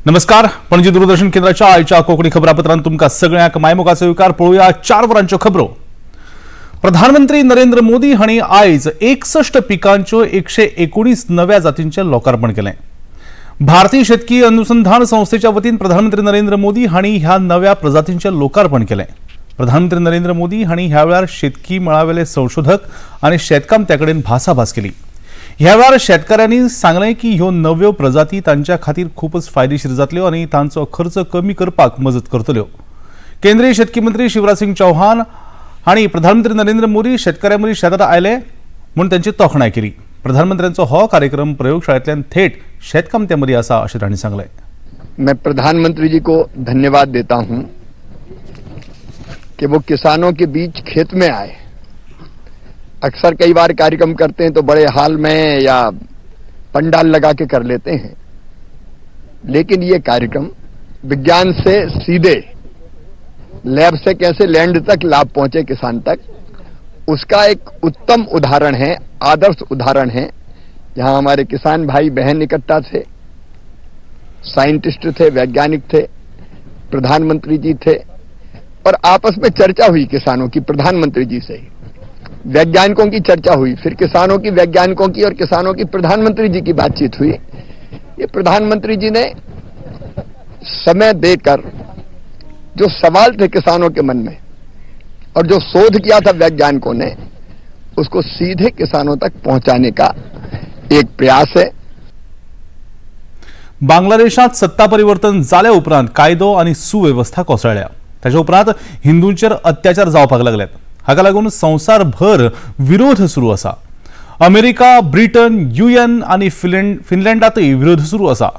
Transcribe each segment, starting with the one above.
नमस्कार. पणजी दूरदर्शन केंद्राच्या आयच्या कोकणी खबरापत्रांत तुमका सगळ्यांक मायमोगाचो विकार पळोवया 4 वरांच्यो खबरो. प्रधानमंत्री नरेंद्र मोदी हांणी आयज 61 पिकांच्यो 119 नव्या जातींचे लोकार्पण केलें. भारतीय शेतकी अनुसंधान संस्थेच्या वतीन प्रधानमंत्री नरेंद्र मोदी हांणी ह्या नव्या प्रजातींचे लोकार्पण केलें. प्रधानमंत्री नरेंद्र मोदी हांणी ह्या वेळार शेतकी मळावेले संशोधक आनी शेतकामत्यांकडेन भासाभास केली. ह्या वेळार शेतकऱ्यांनी सांगलें की ह्यो नव्यो प्रजाती तांच्या खातीर खूपच फायदेशीर जातल्यो आनी तांचो खर्च कमी करपाक मजत करतल्यो. केंद्रीय शेतकी मंत्री शिवराज सिंग चौहान हांणी प्रधानमंत्री नरेंद्र मोदी शेतकऱ्यांमदीं शेतात आयले म्हूण तांची तोखणाय केली. प्रधानमंत्र्यांचो हो कार्यक्रम प्रयोगशाळेंतल्यान थेट शेतकामत्यांमदीं आसा अशें तांणी सांगलें. मैं प्रधानमंत्री जी को धन्यवाद देता हूं कि वो किसानों के बीच खेत में आए. अक्सर कई बार कार्यक्रम करते हैं तो बड़े हाल में या पंडाल लगा के कर लेते हैं, लेकिन ये कार्यक्रम विज्ञान से सीधे लैब से कैसे लैंड तक लाभ पहुंचे किसान तक, उसका एक उत्तम उदाहरण है, आदर्श उदाहरण है. जहां हमारे किसान भाई बहन इकट्ठा थे, साइंटिस्ट थे, वैज्ञानिक थे, प्रधानमंत्री जी थे और आपस में चर्चा हुई किसानों की. प्रधानमंत्री जी से ही वैज्ञानिकों की चर्चा हुई, फिर किसानों की वैज्ञानिकों की और किसानों की प्रधानमंत्री जी की बातचीत हुई. ये प्रधानमंत्री जी ने समय देकर जो सवाल थे किसानों के मन में और जो शोध किया था वैज्ञानिकों ने, उसको सीधे किसानों तक पहुंचाने का एक प्रयास है. बांगलादेशात सत्ता परिवर्तन जाल्या उपरांत कायदो आनी सुव्यवस्था कोसळ्ळ्या. ताच्या उपरांत हिंदूंचेर अत्याचार जावपाक लागल्यात. हाका लागून संवसारभर विरोध सुरू आसा. अमेरिका, ब्रिटन, यूएन आनी फिनलँडातय विरोध सुरू आसा.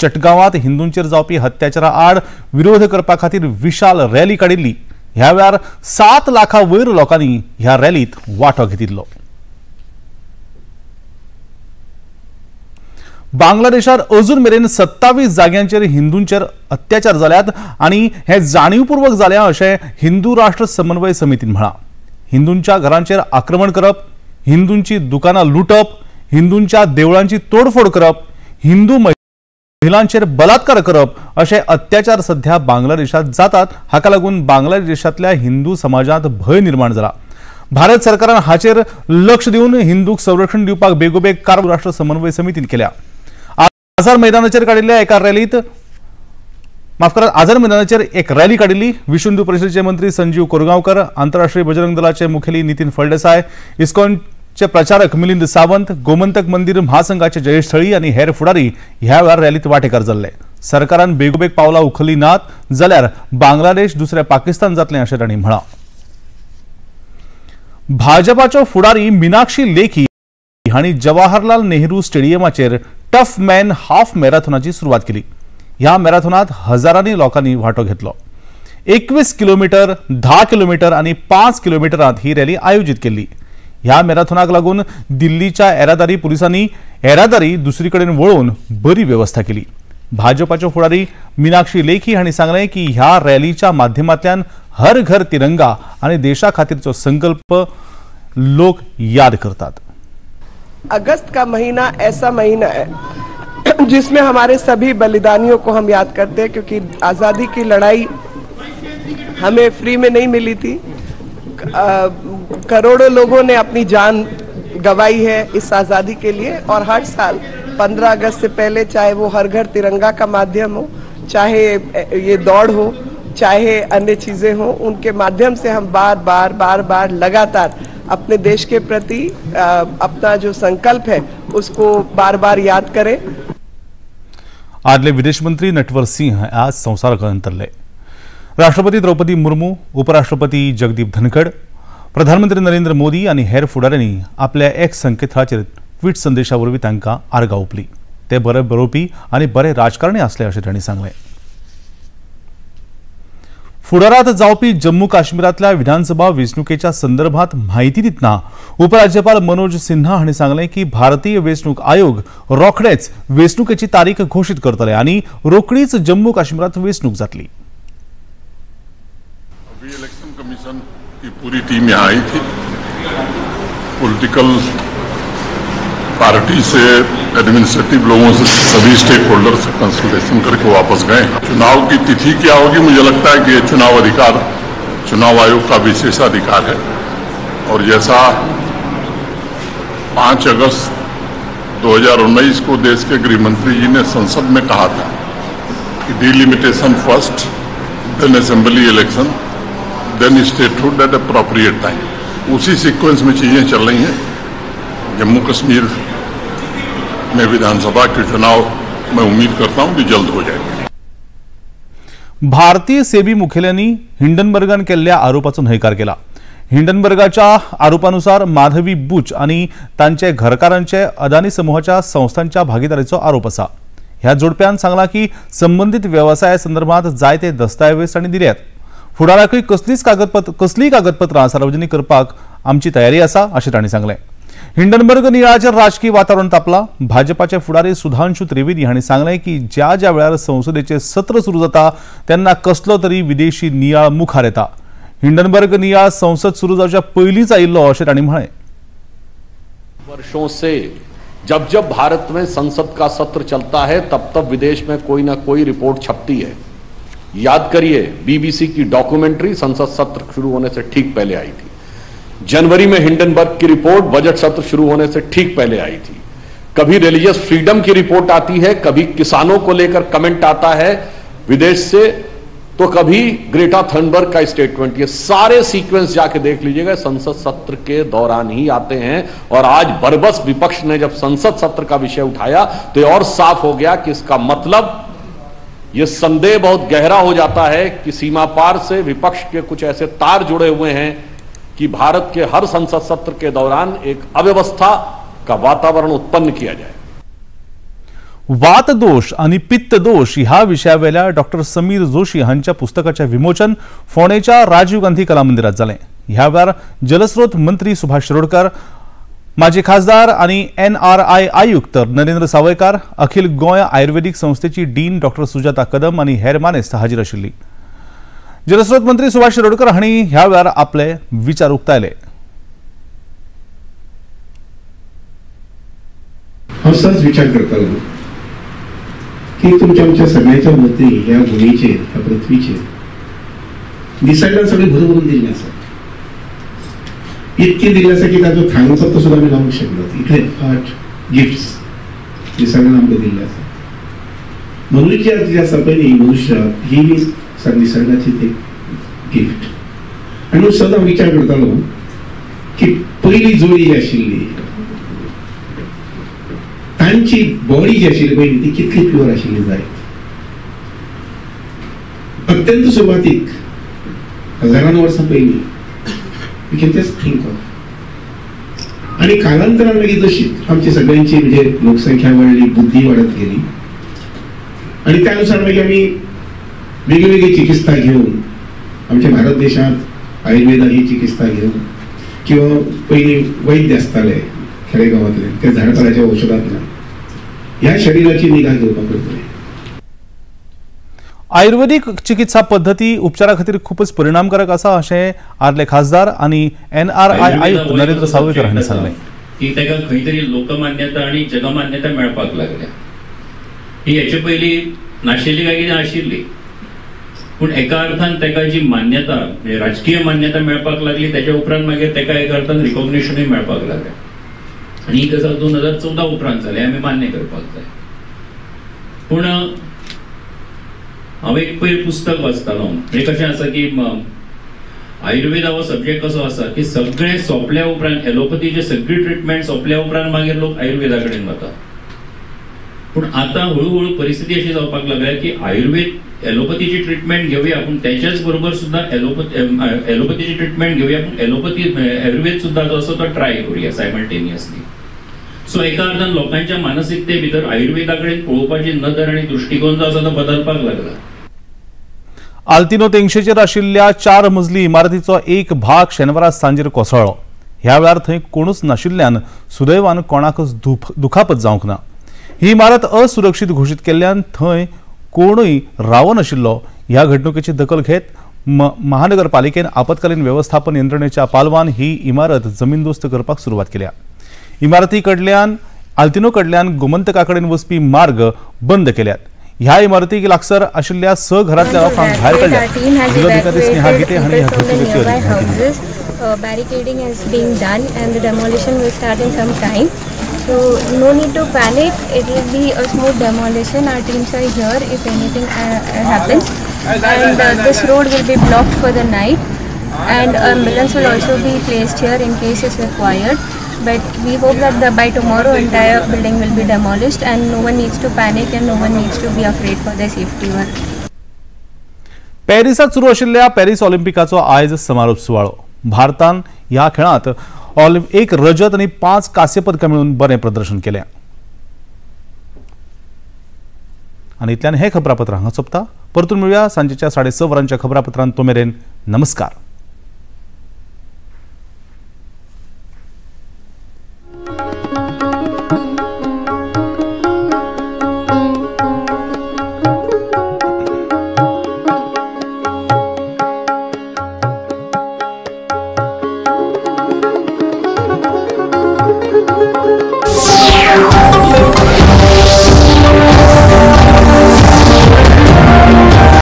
चटगावात हिंदूंचेर जावपी अत्याचारा आड विरोध करपा खातीर विशाल रॅली काडिल्ली. ह्या वेळार 7 लाखा वयर लोकांनी ह्या रॅलीत वांटो घेतिल्लो. बांगलादेशात अजून मेरेन 27 जाग्यांचेर हिंदूंचेर अत्याचार जाल्यात आनी हे जाणीवपूर्वक जाल्या अशें हिंदू राष्ट्र समन्वय समितीन म्हळां. हिंदूंच्या घरांचेर आक्रमण करप, हिंदूंची दुकानां लुटप, हिंदूंच्या देवळांची तोडफोड करप, हिंदू महिलांचेर बलात्कार करप अशे अत्याचार सध्या बांगलादेशात जातात. हाका लागून बांगलादेशातल्या हिंदू समाजात भय निर्माण जाला. भारत सरकारान हाचेर लक्ष दिवन हिंदूंक संरक्षण दिवपाक बेगोबेग कारवाय राष्ट्र समन्वय समितीन केल्या. आझाद मैदानाचेर काडिल्ल्या एका रॅलीत आझाद मैदानाचेर एक रॅली काडिल्ली. विश्व हिंदू परिषदेचे मंत्री संजीव कोरगांवकर, आंतरराष्ट्रीय बजरंग दलाचे मुखेली नितीन फळदेसाय, इस्कॉनचे प्रचारक मिलिंद सावंत, गोमंतक मंदिर महासंघाचे जयेश थळी आनी हेर फुडारी ह्या वेळार रॅलीत वांटेकार जाल्ले. सरकारान बेगोबेग पावलां उखल्ली नात जाल्यार बांगलादेश दुसरें पाकिस्तान जातलें अशें तांणी म्हळां. भाजपाच्यो फुडारी मीनाक्षी लेखी हांणी जवाहरलाल नेहरू स्टेडियमाचेर टफ मॅन हाफ मॅरेथॉनाची सुरवात केली. ह्या मॅरेथॉनात हजारांनी लोकांनी वांटो घेतलो. 21 किलोमीटर, 10 किलोमीटर आनी 5 किलोमीटरांत ही रॅली आयोजीत केल्ली. ह्या मॅरेथॉनाक लागून दिल्लीच्या येरादारी पुलिसांनी येरादारी दुसरीकडेन वळोवन बरी व्यवस्था केली. भाजपाच्यो फुडारी मीनाक्षी लेखी हांणी सांगलें की ह्या रॅलीच्या माध्यमांतल्यान हर घर तिरंगा आनी देशा खातीरचो संकल्प लोक याद करतात. अगस्त का महीना ऐसा महीना है जिसमें हमारे सभी बलिदानियों को हम याद करते हैं, क्योंकि आज़ादी की लड़ाई हमें फ्री में नहीं मिली थी. करोड़ों लोगों ने अपनी जान गंवाई है इस आज़ादी के लिए. और हर साल 15 अगस्त से पहले, चाहे वो हर घर तिरंगा का माध्यम हो, चाहे ये दौड़ हो, चाहे अन्य चीजें हो, उनके माध्यम से हम बार बार लगातार अपने देश के प्रति अपना जो संकल्प है उसको बार बार याद करें. आदले विदेश मंत्री नटवर सिंह आज संवसाराक अंतरले. राष्ट्रपती द्रौपदी मुर्मू, उपराष्ट्रपती जगदीप धनखड, प्रधानमंत्री नरेंद्र मोदी आनी हेर फुडाऱ्यांनी आपल्या एक्स संकेतथळाचेर ट्वीट संदेशा वरवीं तांकां आर्गां ओंपली. ते बरे बरोवपी आनी बरे राजकारणी आसले अशें तांणी सांगलें. फुडारात जावपी जम्मू काश्मीरातल्या विधानसभा वेंचणुकेच्या संदर्भात म्हायती दितना उपराज्यपाल मनोज सिन्हा हांणी सांगलें की भारतीय वेंचणूक आयोग रोखडेच वेंचणुकेची तारीख घोषीत करतले आनी रोखडीच जम्मू काश्मीरात वेंचणूक जातली. अभी इलेक्शन कमीशन की पूरी टीम यहाँ आई थी. पॉलिटिकल पार्टी से एडमिनिस्ट्रेटिव लोगों से सभी स्टेक होल्डर से कंसल्टेशन करके वापस गए। चुनाव की तिथि क्या होगी, मुझे लगता है कि ये चुनाव अधिकार चुनाव आयोग का विशेषाधिकार है और जैसा 5 अगस्त 2019 को देश के गृह मंत्री जी ने संसद में कहा था कि delimitation first, then assembly election, then statehood at appropriate time, उसी सीक्वेंस में चीजें चल रही हैं। जम्मू कश्मीर में विधानसभा के चुनाव मैं उम्मीद करता हूं कि जल्द हो जाएंगे। भारतीय सेबी मुखेल्यांनी हिंडनबर्गान केल्ल्या आरोपाचो न्हयकार केला। हिंडनबर्गाच्या आरोपानुसार माधवी बुच आणि तांचे घरकारांचे अदानी समूहाच्या संस्थांच्या भागीदारीचो आरोप असा। ह्या जोडप्यान सांगला की संबंधित व्यवसाया संदर्भात जायते दस्तावेज तांणी दिल्यात। फुडाराकय कसलीय कागदपत्रां सार्वजनीक करपाक आमची तयारी आसा अशें तांणी सांगलें। हिंडनबर्ग नियाळाचेर राजकीय वातावरण तापला। भाजपाचे फुडारी सुधांशु त्रिवेदी हांणी सांगलें की ज्या वेळार संसदेचे सत्र सुरू जाता तेन्ना कसलो तरी विदेशी नियाळ मुखार येता। हिंडनबर्ग नियाळ संसद सुरू जावच्या पयलींच आयिल्लो अशें तांणी म्हळें। वर्षों से जब जब भारत में संसद का सत्र चलता है तब तब विदेश में कोई ना कोई रिपोर्ट छपती है। याद करिए, बीबीसी की डॉक्यूमेंट्री संसद सत्र शुरू होने से ठीक पहले आई थी। जनवरी में हिंडनबर्ग की रिपोर्ट बजट सत्र शुरू होने से ठीक पहले आई थी। कभी रिलीजियस फ्रीडम की रिपोर्ट आती है, कभी किसानों को लेकर कमेंट आता है विदेश से, तो कभी ग्रेटा थनबर्ग का स्टेटमेंट। ये सारे सीक्वेंस जाके देख लीजिएगा, संसद सत्र के दौरान ही आते हैं। और आज बरबस विपक्ष ने जब संसद सत्र का विषय उठाया तो और साफ हो गया कि इसका मतलब ये संदेह बहुत गहरा हो जाता है कि सीमा पार से विपक्ष के कुछ ऐसे तार जुड़े हुए हैं कि भारत के हर संसद सत्र के दौरान एक अव्यवस्था का वातावरण उत्पन्न किया जाए। वात दोष आणि पित्त दोष ह्या विषयावेल्या डॉक्टर समीर जोशी हांच्या पुस्तकाचे विमोचन फोंडेच्या राजीव गांधी कला मंदिरात जालें। ह्या वेळार जलस्रोत मंत्री सुभाष शिरोडकर, माजी खासदार आणि NRI आयुक्त नरेंद्र सावयकार, अखिल गोंय आयुर्वेदिक संस्थेची डीन डॉक्टर सुजाता कदम आणि हेर मानेस्त हाजीर आशिल्ली। जलस्रोत मंत्री सुभाष शिरोडकर हांणी ह्या वेळार आपले विचार उक्तायले। हांव सहज विचार करतालो की तुमच्या आमच्या सगळ्यांच्या मतीं ह्या भुमीचेर, ह्या पृथ्वीचेर निसर्गान सगळें भरून दिल्लें आसा। इतकें दिल्लें आसा की ताचो थांग पत्तो सुद्दां आमी लावंक शकनात। इतले फाट गिफ्ट्स निसर्गान आमकां दिल्ले आसा। मनुष्य जी आसा पळय न्ही, मनुष्य ही निसर्गाची एक गिफ्ट। आनी सदां विचार करतालो की पयली जोडी जी आशिल्ली तांची बॉडी जी आशिल्ली पळय ती कितली प्युअर आशिल्ली जाय। अत्यंत सुरवातीक हजारांनी वर्सां पयलीं we can just think of. आनी कालांतरान मागीर जशी आमची सगळ्यांची म्हणजे लोकसंख्या वाडली, बुद्धी वाडत गेली आणि त्यानुसार मागीर आमी वेगवेगळी चिकित्सा घेऊन आमच्या भारत देशात आयुर्वेदा ही चिकित्सा घेऊन किंवा पयलीं वैद्य आसताले खेडेगांवांतले ते झाडपाल्याच्या औषधांतल्यान ह्या शरीराची निगा घेवपाक पडटली। आयुर्वेदिक चिकित्सा पद्धती उपचारा खातीर खूपच परिणामकारक आसा अशें आदले खासदार आणि NRI आयुक्त नरेंद्र सावयकर हांणी सांगलें। की ताका खंय तरी लोकमान्यता आणि जगमान्यता मेळपाक लागल्या। ही हेचे पयलीं नाशिल्ली काय कितें आशिल्ली, पूण एका अर्थान ताका जी मान्यता म्हणजे राजकीय मान्यता मेळपाक लागली त्याच्या उपरांत मागीर ताका एका अर्थान रिकॉग्निशनूय मेळपाक लागलें। आणि ही गजाल 2014 उपरांत जाली, आमी मान्य करपाक जाय। पूण हांव एक पयर पुस्तक वाचतालो, म्हणजे कशें आसा की आयुर्वेद हो सब्जेक्ट कसो आसा की सगळें सोंपल्या उपरांत एलोपथीचे सगळी ट्रिटमेंट सोंपल्या उपरांत मागीर लोक आयुर्वेदा कडेन वतात। पूण आतां हळूहळू परिस्थिती अशी जावपाक लागल्या की आयुर्वेद एलोपथीची ट्रिटमेंट घेवया, पूण त्याच्याच बरोबर सुद्धा एलोपथीची ट्रिटमेंट घेवया, पूण एलोपथी आयुर्वेद सुद्धा जो आसा तो ट्राय करूया सायमल्टेनियसली। सो एका अर्थान लोकांच्या मानसिकते भितर आयुर्वेदा कडेन पळोवपाची नदर आनी दृष्टिकोन जो आसा तो बदलपाक लागला। आल्तिनो तेंगशेचेर आशिल्ल्या 4 मजली इमारतीचो एक भाग शेनवारा सांजेर कोसळ्ळो। ह्या वेळार थंय कोणूच नाशिल्ल्यान सुदैवान कोणाकच दुखापत जावंक ना। ही इमारत असुरक्षीत घोषित केल्ल्यान थंय कोणूय रावो नाशिल्लो। ह्या घडणुकेची दखल घेत महानगरपालिकेन आपतकालीन व्यवस्थापन यंत्रणेच्या पालवान ही इमारत जमीनदोस्त करपाक सुरवात केल्या। इमारती कडल्यान आल्तिनो कडल्यान गोमंतका कडेन वचपी मार्ग बंद केल्यात. ह्या इमारतीक लागसार आशिल्ल्या स घरांतल्या लोकांक भायर काडल्यात. जिल्हाधिकारी स्नेहा गिते हांणी ह्या घटनेची अधिकारी barricading is being done and the demolition will start in some time. So no need to panic. It will be a smooth demolition. Our teams are here if anything happens. And this road will be blocked for the night. And ambulance will also be placed here in case it's required. But we hope that by tomorrow entire building will be demolished and no one needs to panic and no one needs to be afraid for their safety. पॅरिसात सुरू आशिल्ल्या Paris ऑलिम्पिकाचो आयज समारोप सुवाळो. भारतान ह्या खेळांत 1 रजत आणि 5 कांस्य पदकां मेळून बरें प्रदर्शन केलें. आनी इतल्यान हे खबरापत्र हांगा सोंपता. परतून मेळुया सांजेच्या 6:30 वरांच्या खबरापत्रांत. तो मेरेन नमस्कार.